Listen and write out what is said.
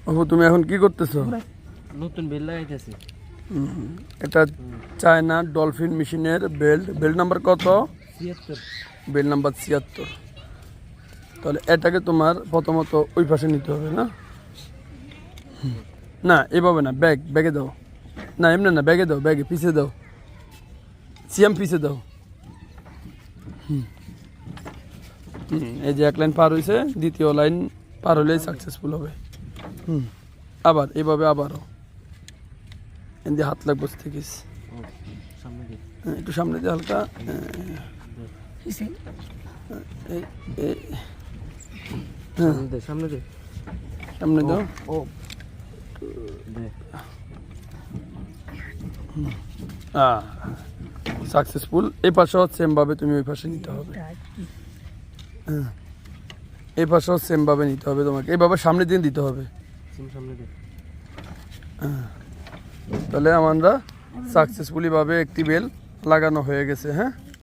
ও তুমি এখন কি করতেছো? নতুন বেল লাগাইতেছি। এটা চায়না ডলফিন মেশিনের বেল্ট নাম্বার কত? 76। Belt number 76। তাহলে এটাকে তোমার প্রথমত ওই পাশে নিতে হবে না? না এভাবে না, ব্যাগে দাও। না এমনি না, ব্যাগে দাও, ব্যাগে পিছিয়ে দাও, সিএম পিছিয়ে দাও। এই যে এক লাইন পার হয়েছে, দ্বিতীয় লাইন পার হলেই সাকসেসফুল হবে। আবার এইভাবে আবারও এদিকে হাত লাগবে থেকে সামনে দে। একটু সামনে দিয়ে হালকা। সামনে দে। সামনে দাও। ও দে। সাকসেসফুল। এই পাশেও সেমভাবে তুমি ওই পাশে নিতে হবে। এই পাশেও সেমভাবে নিতে হবে তোমাকে, এইভাবে সামনে দিয়ে দিতে হবে। সামনে দে। তাহলে আমরা সাকসেসফুলি ভাবে একটি বেল লাগানো হয়ে গেছে। হ্যাঁ।